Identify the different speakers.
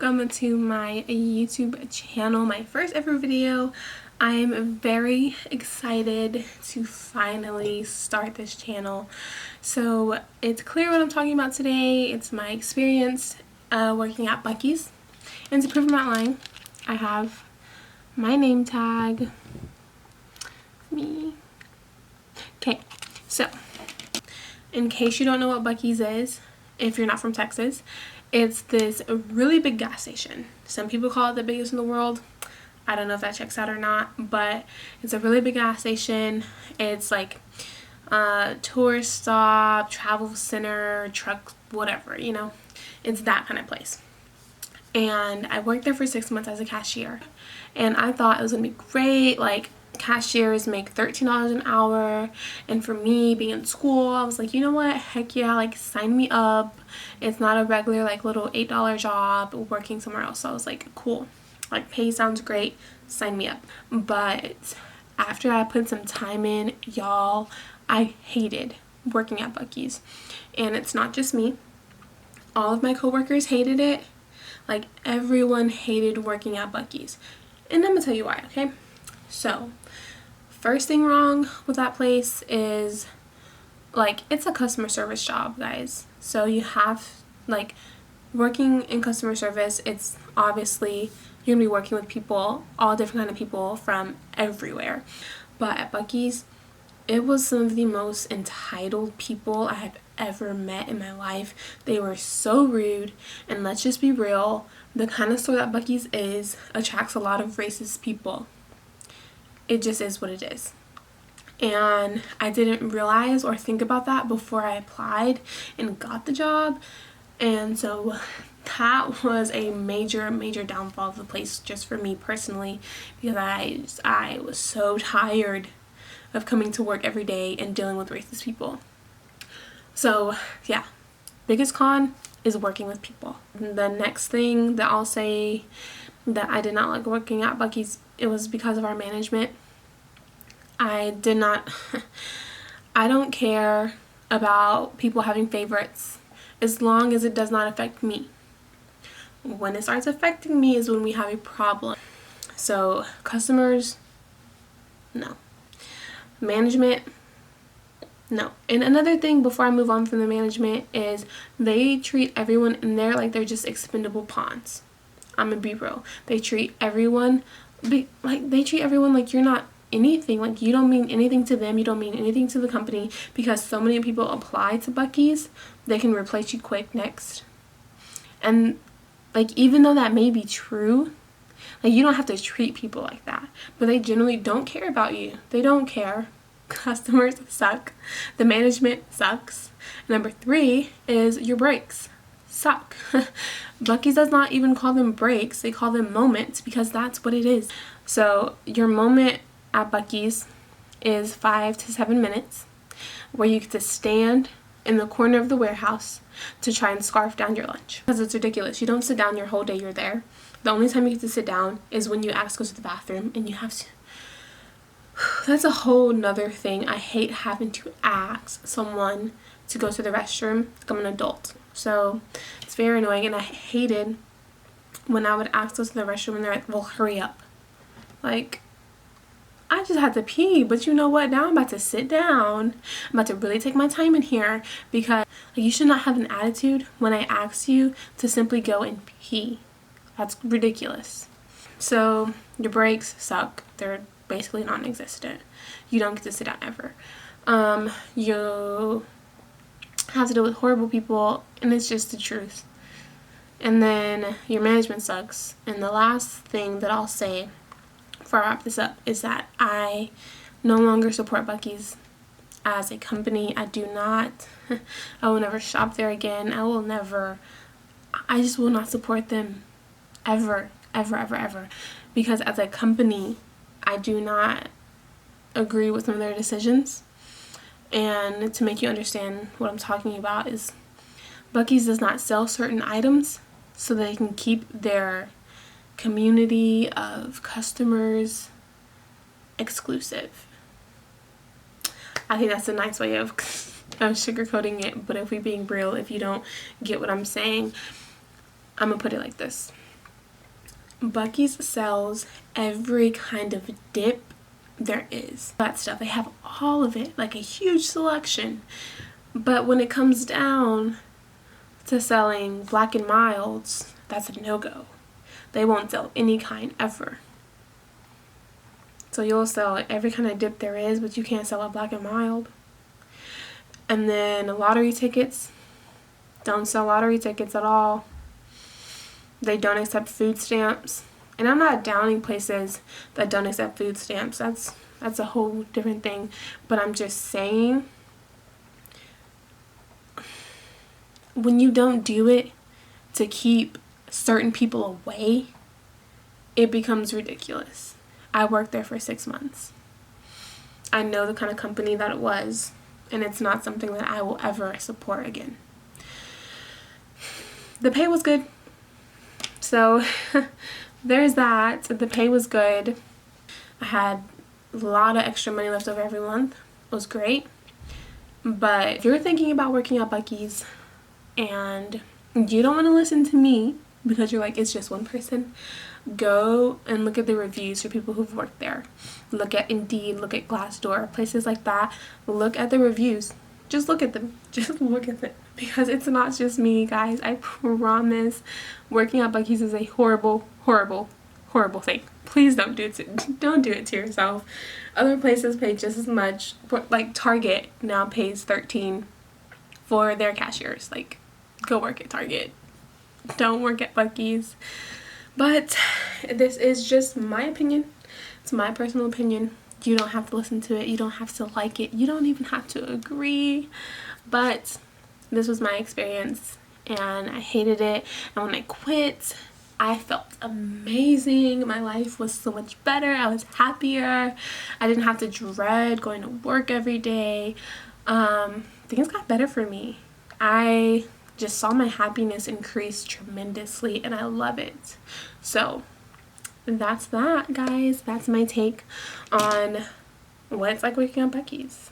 Speaker 1: welcome to my YouTube channel, my first ever video. I'm very excited to finally start this channel. So it's clear what I'm talking about today. It's my experience working at BUC-EE'S. And to prove I'm not lying, I have my name tag. Me. Okay, so in case you don't know what BUC-EE'S is, if you're not from Texas, it's this really big gas station. Some people call it the biggest in the world. I don't know if that checks out or not, but it's a really big gas station. It's like a tourist stop, travel center, truck, whatever, you know. It's that kind of place. And I worked there for 6 months as a cashier. And I thought it was going to be great. Like, cashiers make $13 an hour, and for me being in school, I was like, you know what, heck yeah, like sign me up. It's not a regular like little $8 job working somewhere else. So I was like, cool, like pay sounds great, sign me up. But after I put some time in, y'all, I hated working at BUC-EE'S. And it's not just me, all of my coworkers hated it. Like, everyone hated working at BUC-EE'S, and I'm gonna tell you why. Okay, so first thing wrong with that place is, like, it's a customer service job, guys. So you have, like, working in customer service, it's obviously you're gonna be working with people, all different kind of people from everywhere. But at BUC-EE'S, it was some of the most entitled people I have ever met in my life. They were so rude, and let's just be real, the kind of store that BUC-EE'S is attracts a lot of racist people. It just is what it is. And I didn't realize or think about that before I applied and got the job. And so that was a major downfall of the place, just for me personally, because I was so tired of coming to work every day and dealing with racist people. So yeah, biggest con is working with people. The next thing that I'll say that I did not like working at BUC-EE'S, it was because of our management. I don't care about people having favorites as long as it does not affect me. When it starts affecting me is when we have a problem. So customers, no. Management, no. And another thing before I move on from the management is they treat everyone in there like they're just expendable pawns. I'm gonna be real. They treat everyone like you're not anything. Like, you don't mean anything to them, you don't mean anything to the company, because so many people apply to BUC-EE'S, they can replace you quick next. And like, even though that may be true, like, you don't have to treat people like that, but they generally don't care about you. They don't care. Customers suck. The management sucks. Number 3 is your breaks suck. BUC-EE'S does not even call them breaks, they call them moments, because that's what it is. So your moment at BUC-EE'S is 5 to 7 minutes where you get to stand in the corner of the warehouse to try and scarf down your lunch, because it's ridiculous. You don't sit down your whole day you're there. The only time you get to sit down is when you ask to go to the bathroom, and you have to. That's a whole nother thing. I hate having to ask someone to go to the restroom. Like, I'm an adult, so it's very annoying. And I hated when I would ask to go to the restroom and they're like, well, hurry up. Like, I just had to pee, but you know what? Now I'm about to sit down. I'm about to really take my time in here, because like, you should not have an attitude when I ask you to simply go and pee. That's ridiculous. So your breaks suck. They're basically non-existent. You don't get to sit down ever. You have to deal with horrible people, and it's just the truth. And then your management sucks. And the last thing that I'll say before I wrap this up is that I no longer support BUC-EE'S as a company. I do not. I will never shop there again. I just will not support them ever, because as a company, I do not agree with some of their decisions. And to make you understand what I'm talking about is, BUC-EE'S does not sell certain items so they can keep their community of customers exclusive. I think that's a nice way of sugarcoating it, but if we're being real, if you don't get what I'm saying, I'm gonna put it like this. BUC-EE'S sells every kind of dip there is. That stuff, they have all of it, like a huge selection. But when it comes down to selling Black and Milds, that's a no-go. They won't sell any kind ever. So you'll sell every kind of dip there is, but you can't sell a Black and Mild. And then lottery tickets, don't sell lottery tickets at all. They don't accept food stamps. And I'm not downing places that don't accept food stamps. That's a whole different thing. But I'm just saying, when you don't do it to keep certain people away, it becomes ridiculous. I worked there for 6 months. I know the kind of company that it was, and it's not something that I will ever support again. The pay was good. So there's that. The pay was good. I had a lot of extra money left over every month. It was great. But if you're thinking about working at BUC-EE'S and you don't want to listen to me because you're like, it's just one person, go and look at the reviews for people who've worked there. Look at Indeed, look at Glassdoor, places like that. Look at the reviews. Just look at them. Just look at them. Because it's not just me, guys. I promise working at BUC-EE'S is a horrible, horrible, horrible thing. Please don't do it to yourself. Other places pay just as much. Like Target now pays $13 for their cashiers. Like, go work at Target. Don't work at BUC-EE'S. But this is just my opinion. It's my personal opinion. You don't have to listen to it. You don't have to like it. You don't even have to agree. But this was my experience and I hated it. And when I quit, I felt amazing. My life was so much better. I was happier. I didn't have to dread going to work every day. Things got better for me. I just saw my happiness increase tremendously and I love it. So that's that, guys. That's my take on what it's like working at BUC-EE'S.